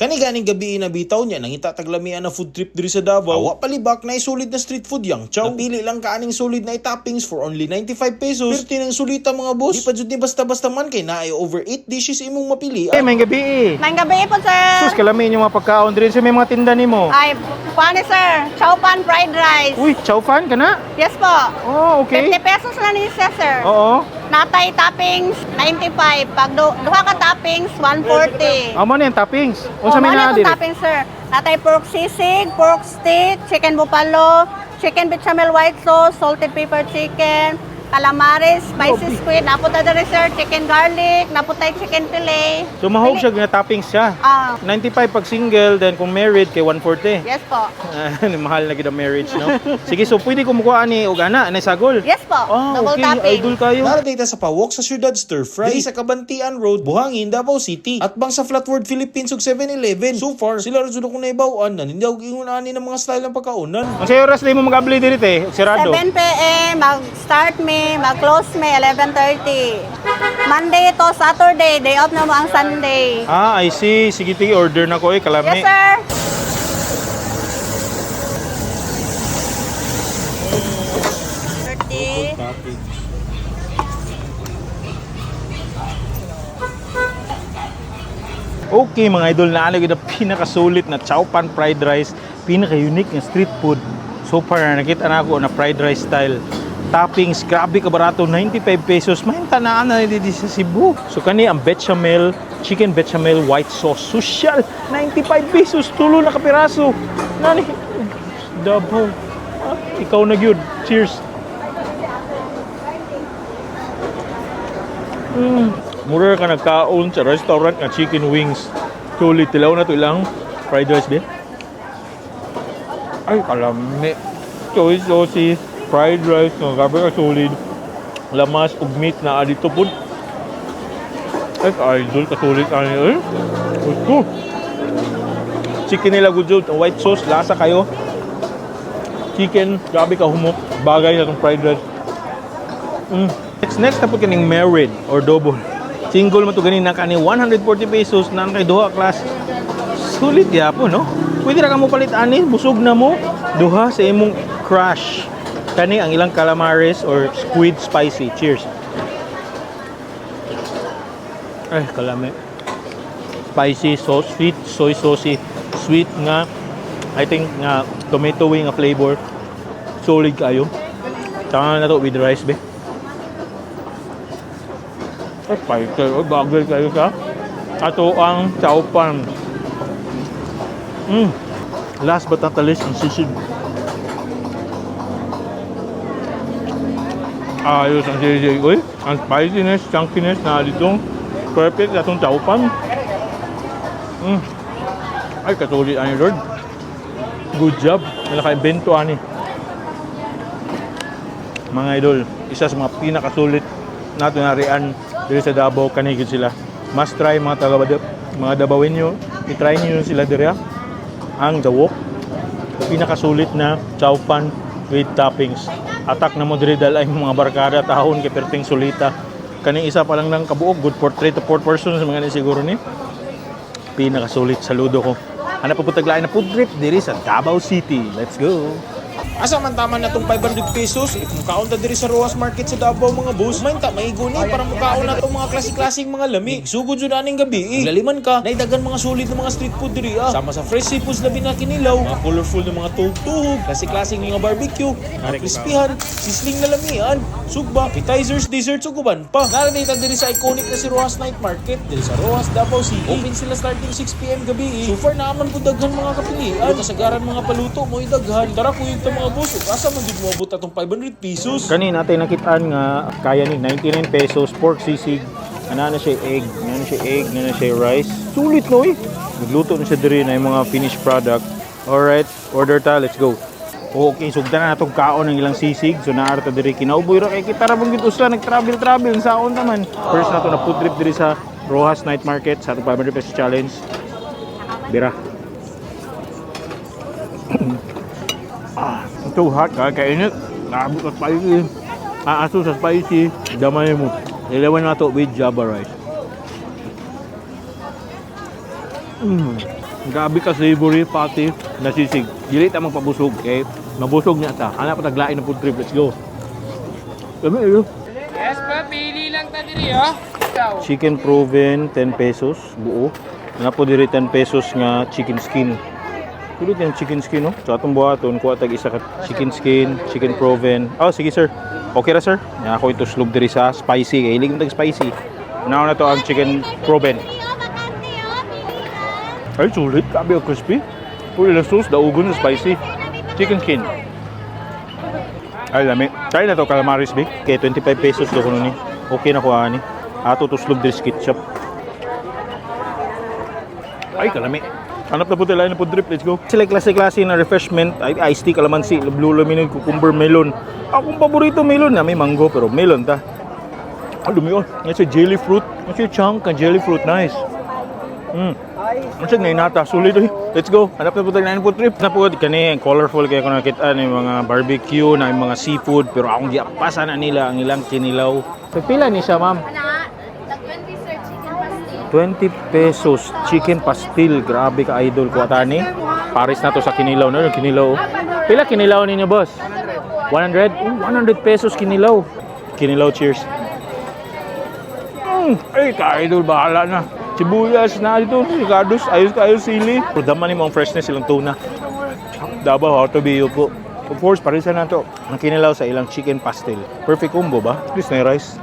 Kani ganing gabi nabitaw niya nang itataglamian na food trip diri sa Davao. Awa palibak na solid na street food yang Chao. Napili lang kaaning solid na toppings for only 95 pesos. Pero tinang sulita mga boss. Di pa jud ni basta-basta man kay naay over 8 dishes imong mapili. May gabi. May gabi po, sir. Sus, kalamin yung mga pagkaon diri sa may mga tinda nimo. Ay, paano, sir? Chao pan fried rice. Uy, Chao fan ka na? Yes po. Oh, okay. 50 pesos na ni sir. Oo. Natay toppings, 95. Pag duha ka toppings, 140. Amo na yung toppings. Unsa may na diri? Toppings, sir. Natay pork sisig, pork stick, chicken buffalo, chicken bechamel white sauce, salted pepper chicken, calamares, spicy squid, napunta diri sir, chicken garlic, naputay chicken fillet. So mahog siya nga toppings siya. 95 pag single, then kung married kay 140. Yes po. Mahal na gid ang marriage, no? Sige, so pwede ko mukuha ni og ana, anay sagol. Yes po. Double okay. topping. Idol kayo. Naradita sa pawok sa Syudad Stir Fry. Dili sa Kabantian Road, Buhangin, Davao City. At bang sa Flatword Philippines ug 7-Eleven. So far, sila rin ko na ibawaan na hindi ako ingon ani ng mga style ng pagkaunan. Ang sayo oras mo mag-abli diri te, sirado. 7 p.m. mag-start me, mag-close me 11:30. Monday to Saturday, day off na mo ang Sunday. I see. Sige, tige, order na ko kalami. Yes, sir. Okay mga idol, naano gid ang pinakasulit na Chao pan fried rice, pinaka-unique nga street food. So far nakita na ako na fried rice style. Toppings, grabe ka barato, 95 pesos. Mahinta na dito sa Cebu. So kani ang bechamel, chicken bechamel white sauce, social, 95 pesos, tulo na kapiraso. Nani? Davao. Ikaw na gyud. Cheers. Mura ka nagkaon sa restaurant nga chicken wings. Sulit, tilaw na to ilang fried rice din. Ay, kalami. Soy saucy, fried rice, nga grabe ka solid. Lamas ug meat na adito pud. Ay, idol ka solid ani. Gusto. Chicken nila good, white sauce, lasa kayo. Chicken, grabe ka humok. Bagay na tong fried rice. Next na po kaning married or double. Single man to ganin na kani 140 pesos na kay duha class. Sulit ya po, no? Pwede ra ka mo palit ani, busog na mo. Duha sa imong crush. Kani ang ilang calamares or squid spicy. Cheers. Ay, kalami. Spicy sauce, sweet, soy saucy, sweet nga. I think nga tomato wing nga flavor. Solid kayo. Tama na to with rice, be. Ay, fighter. Ay, bagay kayo ka. Ato ang Chao pan. Last but not least, ang sisig. Ayos ang sisig. Uy, ang spiciness, chunkiness na dito. Perfect atong Chao pan. Ay, katuloy ani Lord. Good job. Nalaka-invento ani. Mga idol, isa sa mga pinakasulit nato narian diri sa Davao, kanigid sila. Must try mga Davaoenyo, i-try niyo sila diri ang dawok. Pinakasulit na Chao pan with toppings. Atak na mo diri dalay mga barkada tahon kay perting sulita. Kaning isa pa lang ng kabuok, good for 3 to 4 persons mga ni siguro ni. Pinakasulit, saludo ko. Hanap po taglain na food trip diri sa Davao City. Let's go. Asa man tama na tong 500 pesos, if mukaon ta diri sa Roxas Market sa Davao mga boss, maynta maigo ni para mukaon na tong mga klase-klaseng mga lami. Sugod jud aning gabi. Laliman ka, naidagan mga solid ng mga street food diri Sama sa fresh seafoods labi na kinilaw, mga colorful ng mga tuhog-tuhog, klase-klaseng mga barbecue, mga crispyhan, sisling na lamian, sugba, appetizers, desserts ug uban pa. Naradita diri sa iconic na si Roxas Night Market diri sa Roxas, Davao City. Open sila starting 6 PM gabi. So far naaman pud daghan mga kapilian. Kasagaran mga paluto mo idaghan. Tara kuyog ta mga boss, asa man jud moabot atong 500 pesos. Kani natin nakitaan nga kaya ni 99 pesos pork sisig. Ana na siya egg, na siya rice. Sulit no eh. Nagluto na siya diri na yung mga finished product. Alright, order ta, let's go. Okay, sugdan na natong kaon ng ilang sisig. So naara ta diri kinauboy ra kay kita ra bang gid usla nag-travel saon naman. First nato na food trip diri sa Roxas Night Market sa 500 pesos challenge. Bira. Ito hot, kakainit. Nakabot at spicy. Aaso sa spicy, damay mo. Ilawan na ito with Java rice. Grabe ka savory pati nasisig. Dili ta magpabusog kay mabusog niya ta. Ana pa taglain ng food trip. Let's go. Dami ayo. Yes, pa, pili lang ta diri, oh. Chao. Chicken proven 10 pesos buo. Ana po diri 10 pesos nga chicken skin. Kulit yung chicken skin, no? Sa atong buhaton, kuha tag isa ka chicken skin, chicken proven. Oh, sige sir. Okay ra sir. Nga ako ito slug diri sa spicy. Kaya hilig mo tag spicy. Unaw na to ang chicken proven. Ay, sulit. Kabi ang crispy. Puli lang sauce, daugon na spicy. Chicken skin. Ay, lami. Try na to calamaris, big. Okay, 25 pesos to kuno ni. Okay na kuha ni. Ato to slug diri sa ketchup. Ay, kalami. Hanap na po tayo ng food trip. Let's go. Sila klase-klase na refreshment. Ay, iced tea, kalamansi, blue laminate, cucumber, melon. Akong paborito melon na. May mango, pero melon ta. Dumi yun. Yan siya jelly fruit. Yan siya chunk ng jelly fruit. Nice. Yan siya nainata. Sulit eh. Let's go. Hanap na po tayo ng food trip. Na po kani colorful kaya ko nakita ng mga barbecue, na yung mga seafood. Pero akong giapasan na nila ang ilang kinilaw. So, pila ni siya, ma'am? 20 pesos chicken pastil. Grabe ka idol ko atani. Paris na to sa kinilaw na kinilaw. Pila kinilaw ninyo boss? 100? 100 pesos kinilaw. Kinilaw, cheers. Ay ka idol, bahala na. Sibuyas na dito, ricados, ayos sili. Daman ni mong freshness silang tuna. Davao how to be you po. Of course, parisa na to. Ang kinilaw sa ilang chicken pastil. Perfect combo ba? Please na rice.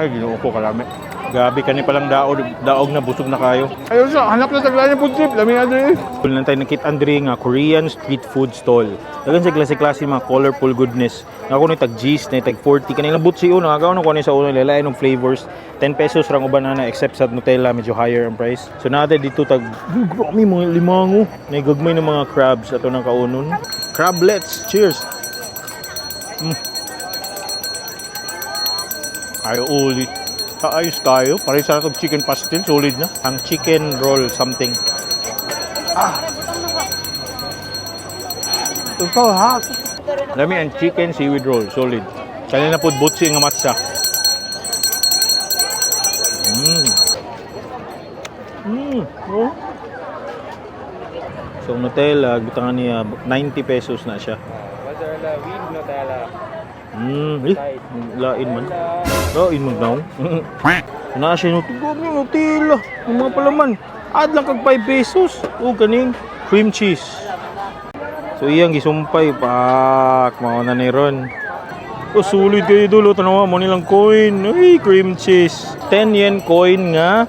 Ay, ginuo ko kalami. Gabi kani palang daog na busog na kayo. Ayun siya, hanap na taglayan ng food trip. Lami na diri. Tuloy lang tayo nakita Andre nga Korean street food stall. Dagan sa klase-klase mga colorful goodness. Ako ni tag G's na tag 40 kanila butsi una agaw na ko ni sa uno lalain ng flavors. 10 pesos rang uban na except sa Nutella medyo higher ang price. So nada dito tag grami mga limango. May gagmay ng mga crabs ato nang kaunon. Crablets. Cheers. Ay ulit. Ayos tayo. Pares sa itong chicken pastil. Solid na. Ang chicken roll something. Ito ha. Lami ang chicken seaweed roll. Solid. Kanina po butsi nga matcha. Oh. So Nutella, bitangan niya 90 pesos na siya. Mozzarella with Nutella. Lain man. Lain man daw. Na siya Nutella. Yung mga palaman. Add lang kag 5 pesos. O kaning cream cheese. So iyang gisumpay pak mao na ni ron. Sulit kayo dulo tanawa mo nilang coin. Ay, cream cheese. 10 yen coin nga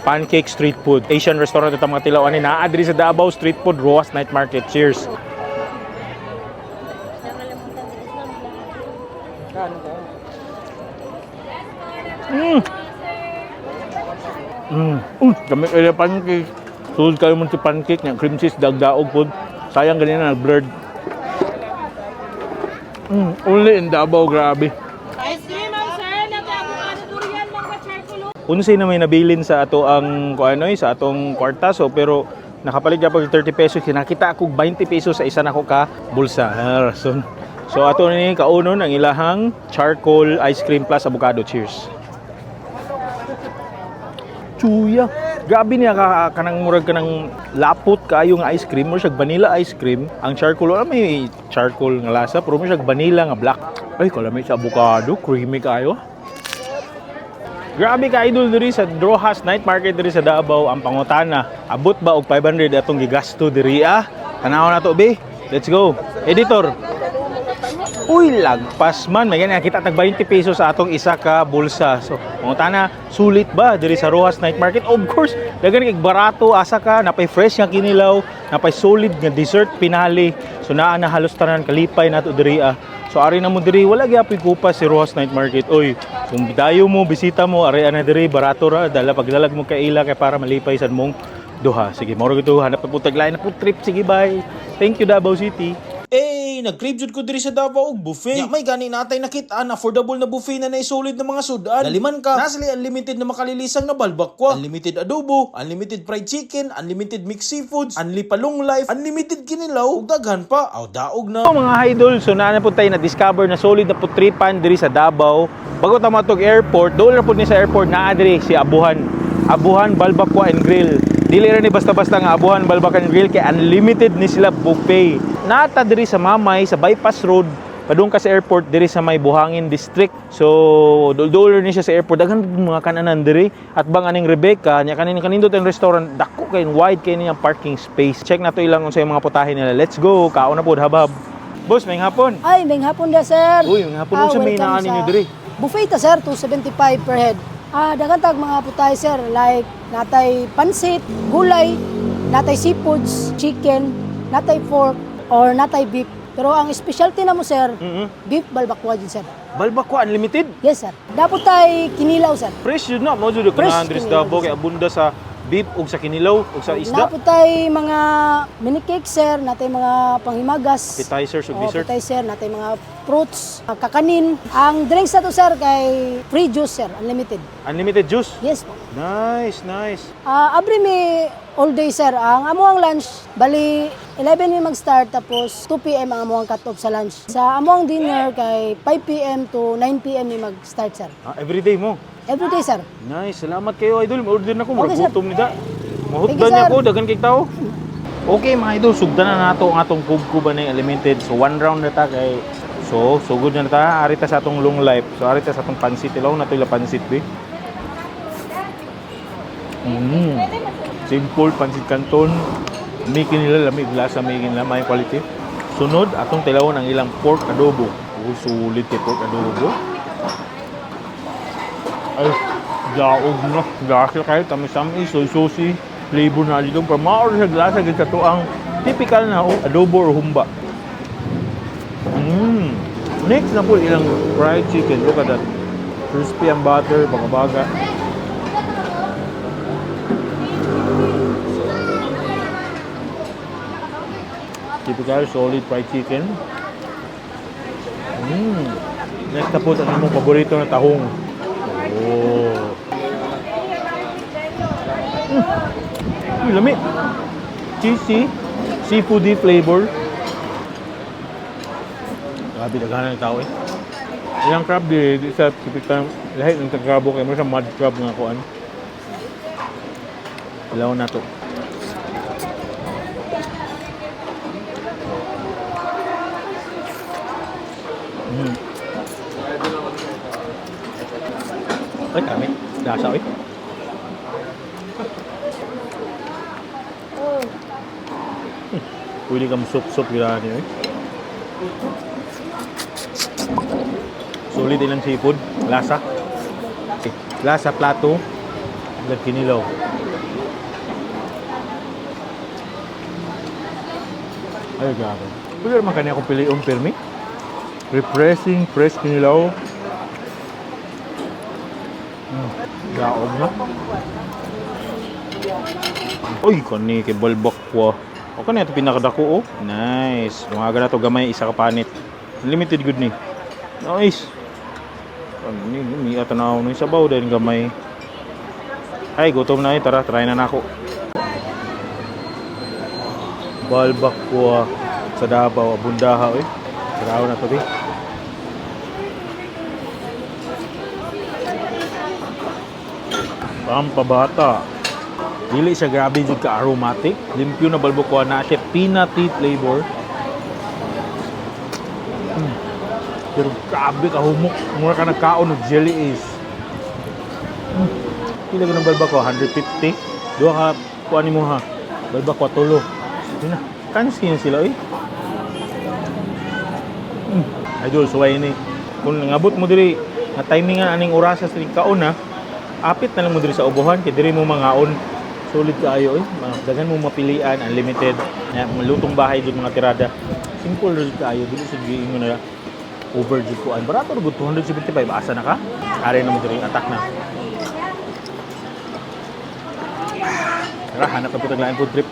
pancake street food. Asian restaurant ito mga tilawan ni naa diri sa Davao Street Food Roxas Night Market. Cheers. Kami kaya pancake. Sulod kayo mo si pancake niya. Cream cheese, dagdaog po. Sayang ganyan na, blurred. Only in Davao, grabe. Unsay na may nabilin sa ato ang sa atong kwartaso pero nakapalit ka pag 30 pesos kinakita ako 20 pesos sa isa nako ka bulsa. Rason. So ato ni kaunon ang ilahang charcoal ice cream plus avocado. Cheers. Chuya. Grabe niya kanang murag kanang lapot kayo nga ice cream, mo siya vanilla ice cream. Ang charcoal may charcoal nga lasa, pero mo siya vanilla nga black. Ay, kalami sa avocado, creamy kayo. Grabe ka idol diri sa Roxas Night Market diri sa Davao ang pangutana. Abot ba og 500 atong gigasto diri Tanaw na to be. Let's go. Editor. Uy, lagpas man. May ganyan kita tag 20 pesos sa atong isa ka bulsa. So, pangutana, sulit ba diri sa Roxas Night Market? Of course, dagan kay barato asa ka, napay fresh nga kinilaw, napay solid nga dessert pinali. So naa na halos tanan kalipay nato diri So ari na mo diri wala gyapon kupas si Roxas Night Market. Oy, kung bidayo mo, bisita mo, ari ana diri barato ra, dala pagdalag mo kay ila kay para malipay sad mong duha. Sige, moro gito hanap pa pud taglain na pud trip. Sige, bye. Thank you Davao City. Nag-crave jud ko diri sa Davao og buffet. May gani natay nakita affordable na buffet na solid na mga sudan. Daliman ka. Nasli unlimited na makalilisang na balbakwa, unlimited adobo, unlimited fried chicken, unlimited mixed seafoods, unli palong life, unlimited kinilaw, ug daghan pa. Aw daog na. Mga idol, so na po tayo na discover na solid na putripan diri sa Davao. Bago ta matog airport, doon na po ni sa airport naa diri si Abuhan. Abuhan Balbakwa and Grill. Dili ra ni basta-basta nga Abuhan Balbakwa and Grill kay unlimited ni sila buffet. Nata diri sa Mamay sa Bypass Road, padung ka sa airport diri sa may Buhangin District. So dul-dul ni siya sa airport, daghan mga kananan diri. At bang aning Rebecca nya kanindot ang restaurant, dako kay wide kay niyang parking space. Check na to ilang unsay mga putahe nila. Let's go, kaon na pod habab. Boss, may hapon. Ay, may hapon na, sir. Uy, may hapon sa may naan ninyo diri. Buffet ta, sir, 275 per head. Dagan tag mga putay, sir, like natay pansit, gulay, natay seafoods, chicken, natay pork, or natay beef. Pero ang specialty na mo, sir, beef balbakwa din, sir. Balbakwa unlimited. Yes, sir. Dapat tay kinilaw, sir. Fresh yun na, mo jud Fresh ka Andres kinilaw, Davao kay abunda sa beef ug sa kinilaw ug sa isda. Dapat tay mga mini cake, sir, natay mga panghimagas. Appetizers ug dessert. Appetizer, natay mga fruits, kakanin. Ang drinks na to, sir, kay free juice, sir, unlimited. Unlimited juice. Yes po. Nice, nice. Abri mi all day, sir. Ang amuang lunch, bali 11 mi mag-start tapos 2 PM ang amuang cut-off sa lunch. Sa amuang dinner kay 5 PM to 9 PM mi mag-start, sir. Everyday mo. Every day, sir. Nice, salamat kayo idol. Ma-order na ko, Okay, sir. gutom nida. Thank Mahutdan you, niya sir. ko, dagan kay tao. Okay mga idol, sugdan na nato ang atong kubkuba na unlimited. So one round na ta kay so sugod na ta, ari ta sa atong long life. So ari ta sa atong pansit, ilaw na to ila pansit be. Simple pansit canton. Mikin nila lamig lasa, mikin nila may quality. Sunod atong tilawon ang ilang pork adobo. Sulit kay pork adobo. Ay, daog na. Dahil kayo, tamis-tamis, soy-saucy, flavor na dito. Pero maor sa glasa, sa to ang typical na adobo or humba. Next na po ilang fried chicken. Look at that. Crispy ang butter, baga-baga. Typical solid fried chicken. Next na po, ano mong paborito na tahong. Oh. Lami. Cheesy, seafoody flavor. Grabe, daghanan ng tao eh. Ilang crab di sa typical lahat ng tagrabo kay mo sa mud crab nga kuan. Ilaw na to. Ay, kami. Lasa, oy. Pwede kang sup-sup gila niyo, eh. Sulit ilang seafood. Lasa. Okay. Lasa, plato. Agad kinilaw. Ay, grabe. Pwede naman kanya akong pili permi. Refreshing, fresh kinilaw. Daog na. Uy, kani kay balbakwa. O kani ito pinakadako, oh. Nice. Lumaga na to gamay, isa ka panit. Limited good ni. Nice. May atanaw ng sabaw dahil gamay. Ay, gutom na eh. Tara, try na nako. Balbakwa sa Davao, Bundaha, eh. Taraw na to, eh. Pampabata. Dili siya grabe jud ka aromatic. Limpyo na balbakwa na siya peanutty flavor. Pero grabe ka humok. Mura ka nagkaon ng jelly is. Pila ka ng balbakwa? 150. Duha ka kuha mo ha. Balbakwa tulo. Yun na. Kansin sila eh. Idol, suway ni. Kung nangabot mo diri na timingan aning orasa sa kaon ha. Apit na lang mo diri sa ubuhan kay diri mo mangaon. Solid kaayo eh. Daghan mo mapilian, unlimited. Malutong bahay jud mga tirada. Simple jud kaayo, dili sa giingon na over jud kuan. Barato rugod 275 asa na ka? Are na mo diri attack na. Tara, hanap na po taglain food trip.